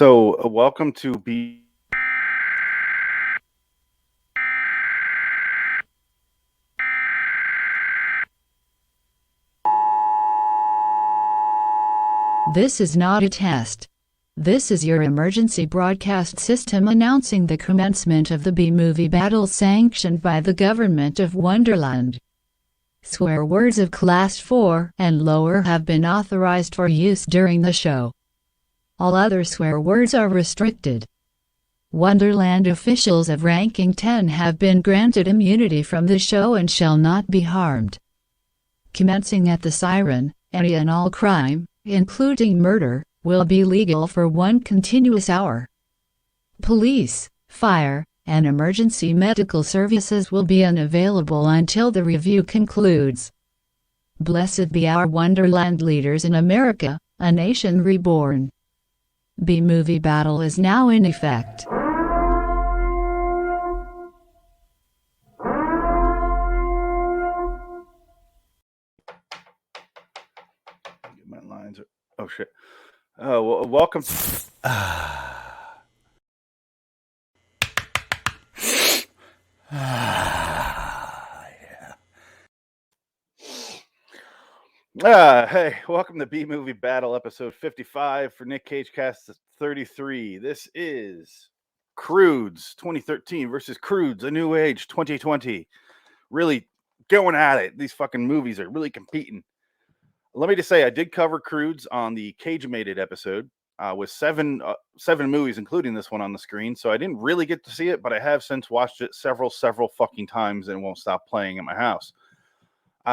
Welcome to be. This is not a test. This is your emergency broadcast system announcing the commencement of the B-movie battle sanctioned by the government of Wonderland. Swear words of Class 4 and lower have been authorized for use during the show. All other swear words are restricted. Wonderland officials of ranking 10 have been granted immunity from the show and shall not be harmed. Commencing at the siren, any and all crime, including murder, will be legal for 1 continuous hour. Police, fire, and emergency medical services will be unavailable until the review concludes. Blessed be our Wonderland leaders in America, a nation reborn. B-movie battle is now in effect. My lines are. Oh shit. Welcome. Hey, welcome to B Movie Battle, episode 55 for Nick Cage Cast 33. This is Croods 2013 versus Croods, A New Age 2020. Really going at it. These fucking movies are really competing. Let me just say, I did cover Croods on the Cagemated episode with seven movies, including this one on the screen. So I didn't really get to see it, but I have since watched it several fucking times and won't stop playing at my house.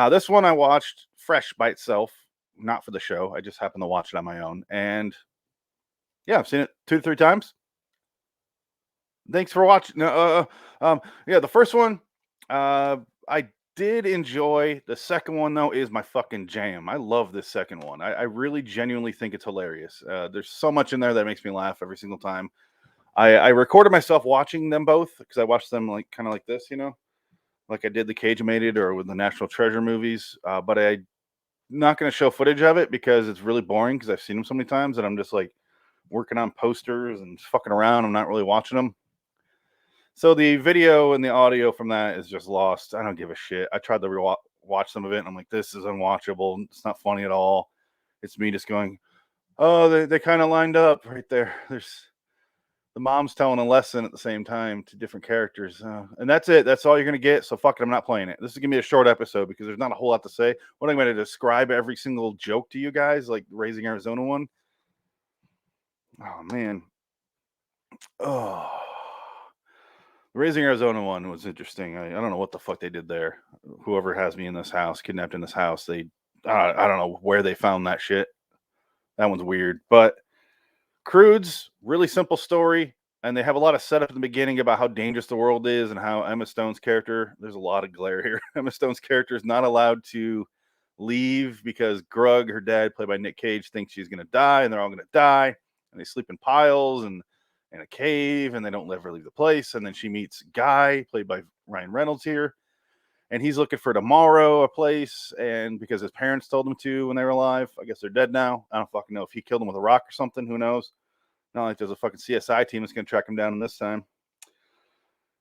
This one I watched fresh by itself, not for the show. I just happened to watch it on my own. And yeah, I've seen it 2 to 3 times. Thanks for watching. The first one, I did enjoy. The second one, though, is my fucking jam. I love this second one. I really genuinely think it's hilarious. There's so much in there that makes me laugh every single time. I recorded myself watching them both because I watched them like kind of like this, like I did the Cagemated or with the National Treasure movies. But I'm not going to show footage of it because it's really boring because I've seen them so many times and I'm just like working on posters and fucking around. I'm not really watching them. So the video and the audio from that is just lost. I don't give a shit. I tried to watch some of it and I'm like, this is unwatchable. It's not funny at all. It's me just going, oh, they kind of lined up right there. There's the mom's telling a lesson at the same time to different characters. And that's it. That's all you're going to get. So fuck it. I'm not playing it. This is going to be a short episode because there's not a whole lot to say. What I'm going to describe every single joke to you guys, like Raising Arizona one. Oh, man. Oh. Raising Arizona one was interesting. I don't know what the fuck they did there. Whoever has me in this house, kidnapped in this house, I don't know where they found that shit. That one's weird. But Croods, really simple story. And they have a lot of setup in the beginning about how dangerous the world is and how Emma Stone's character, there's a lot of glare here. Emma Stone's character is not allowed to leave because Grug, her dad, played by Nick Cage, thinks she's going to die and they're all going to die. And they sleep in piles and in a cave and they don't ever leave the place. And then she meets Guy, played by Ryan Reynolds here. And he's looking for tomorrow a place. And because his parents told him to when they were alive, I guess they're dead now. I don't fucking know if he killed them with a rock or something. Who knows? Not like there's a fucking CSI team that's going to track him down in this time.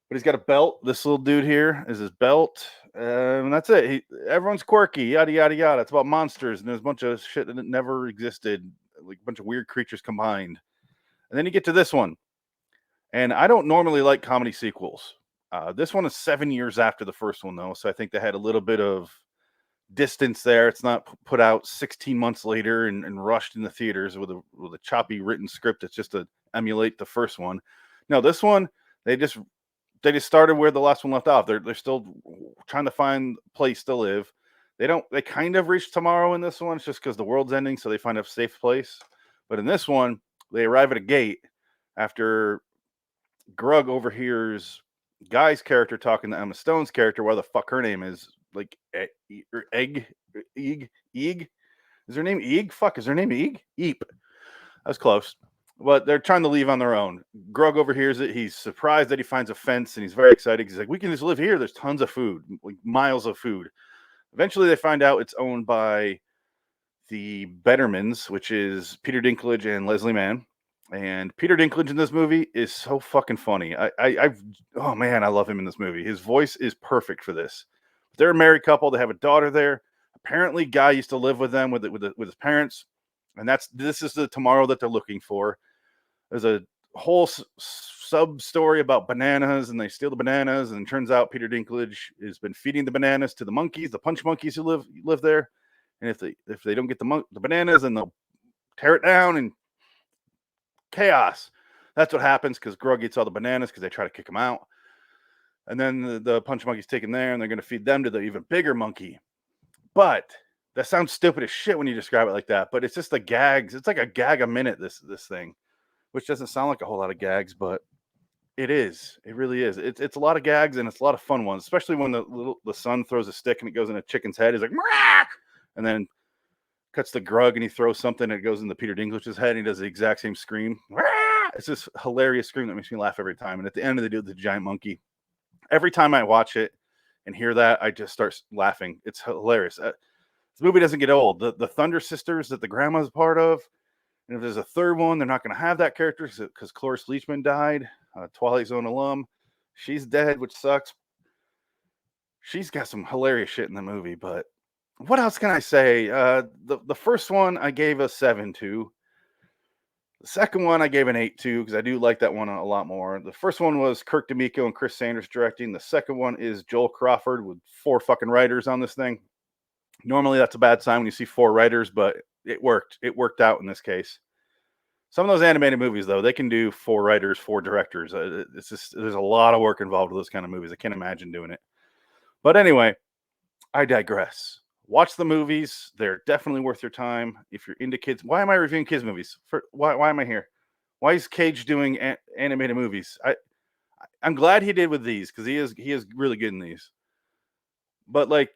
But he's got a belt. This little dude here is his belt. And that's it. Everyone's quirky, yada, yada, yada. It's about monsters. And there's a bunch of shit that never existed, like a bunch of weird creatures combined. And then you get to this one. And I don't normally like comedy sequels. This one is 7 years after the first one, though. So I think they had a little bit of distance there. It's not put out 16 months later and rushed in the theaters with a choppy written script. It's just to emulate the first one. No, this one, they just started where the last one left off. They're still trying to find a place to live. They kind of reach tomorrow in this one. It's just because the world's ending, so they find a safe place. But in this one, they arrive at a gate after Grug overhears Guy's character talking to Emma Stone's character, where the fuck her name is, like Eeg. Is her name Eeg? Fuck, is her name Eeg? Eep. That's close. But they're trying to leave on their own. Grug overhears it. He's surprised that he finds a fence and he's very excited. He's like, we can just live here. There's tons of food, like miles of food. Eventually, they find out it's owned by the Bettermans, which is Peter Dinklage and Leslie Mann. And Peter Dinklage in this movie is so fucking funny. Oh man, I love him in this movie. His voice is perfect for this. They're a married couple. They have a daughter there. Apparently, guy used to live with them with his parents, and this is the tomorrow that they're looking for. There's a whole sub story about bananas, and they steal the bananas, and it turns out Peter Dinklage has been feeding the bananas to the monkeys, the punch monkeys who live there. And if they don't get the bananas, then they'll tear it down and chaos. That's what happens because Grug eats all the bananas because they try to kick him out. And then the punch monkey's taken there, and they're going to feed them to the even bigger monkey. But that sounds stupid as shit when you describe it like that. But it's just the gags. It's like a gag a minute, this thing, which doesn't sound like a whole lot of gags, but it is. It really is. It's a lot of gags, and it's a lot of fun ones, especially when the son throws a stick and it goes in a chicken's head. He's like, Mrah! And then cuts the Grug and he throws something and it goes into Peter Dinklage's head and he does the exact same scream. It's this hilarious scream that makes me laugh every time. And at the end of the day, the giant monkey. Every time I watch it and hear that, I just start laughing. It's hilarious. This movie doesn't get old. The Thunder Sisters that the grandma's part of, and if there's a third one, they're not going to have that character because Cloris Leachman died, Twilight Zone alum. She's dead, which sucks. She's got some hilarious shit in the movie, but what else can I say? The first one I gave a 7 to. The second one I gave an 8 to because I do like that one a lot more. The first one was Kirk D'Amico and Chris Sanders directing. The second one is Joel Crawford with 4 fucking writers on this thing. Normally that's a bad sign when you see 4 writers, but it worked. It worked out in this case. Some of those animated movies, though, they can do 4 writers, 4 directors. It's just there's a lot of work involved with those kind of movies. I can't imagine doing it. But anyway, I digress. Watch the movies. They're definitely worth your time. If you're into kids, why am I reviewing kids movies? Why am I here? Why is Cage doing animated movies? I'm glad he did with these because he is really good in these. But like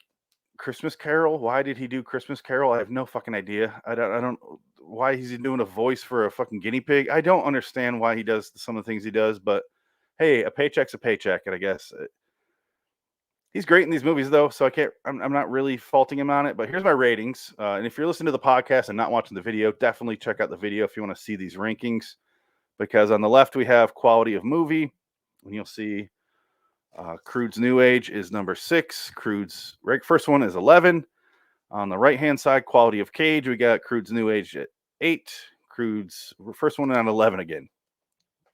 Christmas Carol, why did he do Christmas Carol? I have no fucking idea. I don't why he's doing a voice for a fucking guinea pig. I don't understand why he does some of the things he does. But hey, a paycheck's a paycheck, and I guess he's great in these movies, though, so I'm not really faulting him on it. But here's my ratings. And if you're listening to the podcast and not watching the video, definitely check out the video if you want to see these rankings. Because on the left, we have quality of movie. And you'll see Croods New Age is number 6. Croods first one is 11. On the right-hand side, quality of Cage, we got Croods New Age at 8. Croods first one at 11 again.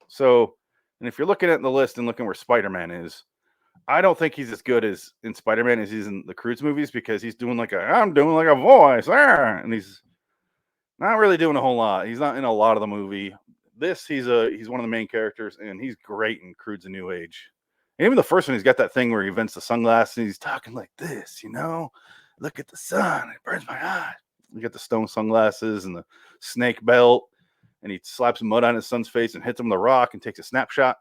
So, and if you're looking at the list and looking where Spider-Man is, I don't think he's as good as in Spider-Man as he's in the Croods movies because he's doing I'm doing like a voice, and he's not really doing a whole lot. He's not in a lot of the movie. He's one of the main characters, and he's great in Croods and New Age. And even the first one, he's got that thing where he vents the sunglasses and he's talking like this, look at the sun, it burns my eyes. You got the stone sunglasses and the snake belt, and he slaps mud on his son's face and hits him with a rock and takes a snapshot.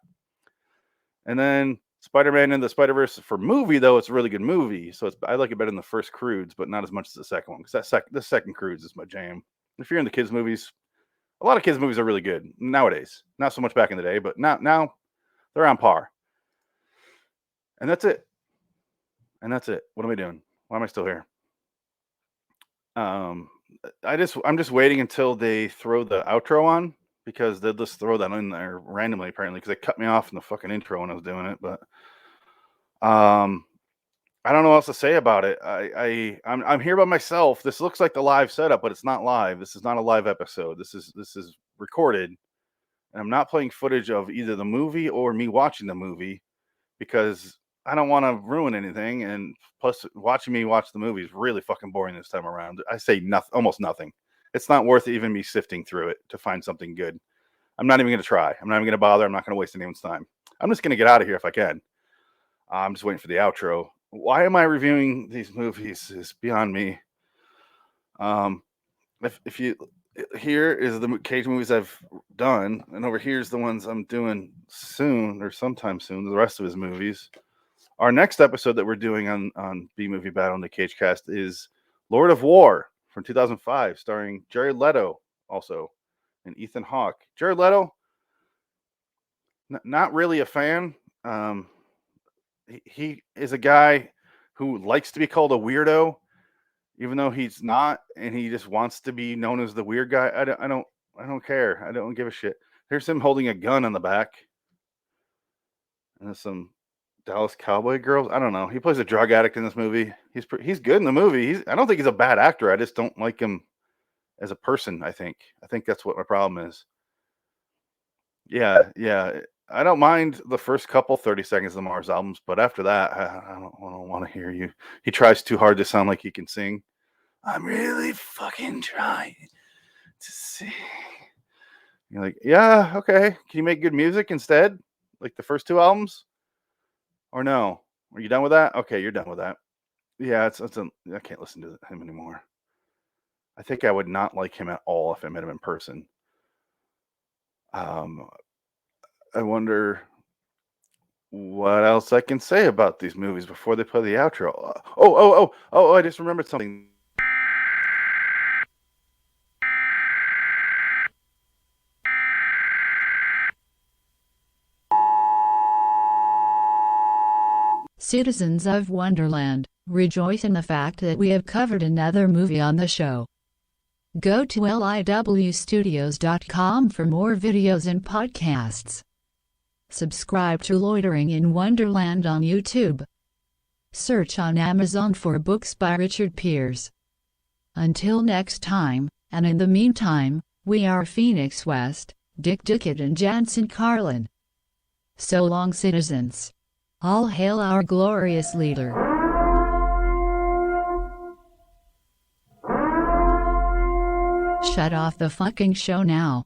And then Spider-Man and the Spider-Verse for movie, though, it's a really good movie. So I like it better than the first Croods, but not as much as the second one. Because the second Croods is my jam. If you're into kids' movies, a lot of kids' movies are really good nowadays. Not so much back in the day, but now they're on par. And that's it. What am I doing? Why am I still here? I'm just waiting until they throw the outro on because they'll just throw that in there randomly, apparently, because they cut me off in the fucking intro when I was doing it. But I don't know what else to say about it. I'm here by myself. This looks like the live setup, but it's not live. This is not a live episode. This is recorded, and I'm not playing footage of either the movie or me watching the movie because I don't want to ruin anything. And plus, watching me watch the movie is really fucking boring this time around. I say almost nothing. It's not worth even me sifting through it to find something good. I'm not even going to try. I'm not even going to bother. I'm not going to waste anyone's time. I'm just going to get out of here if I can. I'm just waiting for the outro. Why am I reviewing these movies is beyond me. If you here is the Cage movies I've done, and over here's the ones I'm doing soon or sometime soon. The rest of his movies. Our next episode that we're doing on B Movie Battle in the Cage Cast is Lord of War from 2005, starring Jared Leto also and Ethan Hawke. Jared Leto, not really a fan. He is a guy who likes to be called a weirdo, even though he's not, and he just wants to be known as the weird guy. don't care. I don't give a shit. Here's him holding a gun on the back. And there's some Dallas Cowboy girls. I don't know. He plays a drug addict in this movie. He's good in the movie. I don't think he's a bad actor. I just don't like him as a person. I think that's what my problem is. Yeah. I don't mind the first couple 30 seconds of the Mars albums, but after that, I don't want to hear you. He tries too hard to sound like he can sing. I'm really fucking trying to sing. You're like, yeah, okay. Can you make good music instead? Like the first two albums? Or no? Are you done with that? Okay, you're done with that. Yeah, I can't listen to him anymore. I think I would not like him at all if I met him in person. I wonder what else I can say about these movies before they play the outro. I just remembered something. Citizens of Wonderland, rejoice in the fact that we have covered another movie on the show. Go to liwstudios.com for more videos and podcasts. Subscribe to Loitering in Wonderland on YouTube. Search on Amazon for books by Richard Pierce. Until next time, and in the meantime, we are Phoenix West, Dick Dickett and Jansen Carlin. So long, citizens. All hail our glorious leader. Shut off the fucking show now.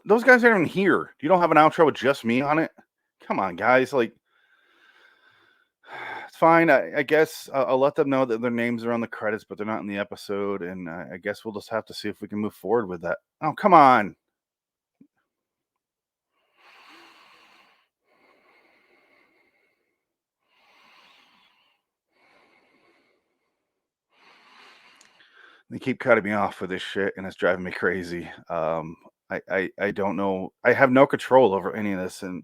Those guys aren't even here. You don't have an outro with just me on it? Come on, guys. Like, it's fine. I guess I'll let them know that their names are on the credits, but they're not in the episode. And I guess we'll just have to see if we can move forward with that. Oh, come on. They keep cutting me off with this shit, and it's driving me crazy. I don't know. I have no control over any of this, and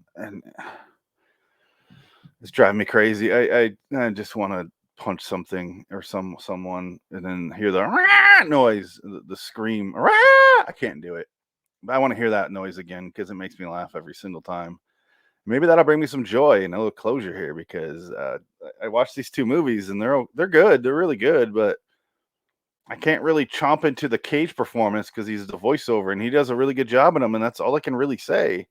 it's driving me crazy. I just want to punch something or someone, and then hear the noise, the scream. I can't do it, but I want to hear that noise again because it makes me laugh every single time. Maybe that'll bring me some joy and a little closure here because I watched these two movies and they're good. They're really good, but I can't really chomp into the Cage performance because he's the voiceover and he does a really good job in them, and that's all I can really say.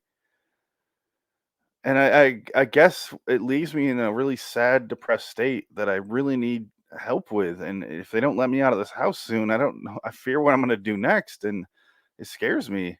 And I guess it leaves me in a really sad, depressed state that I really need help with. And if they don't let me out of this house soon, I don't know. I fear what I'm going to do next, and it scares me.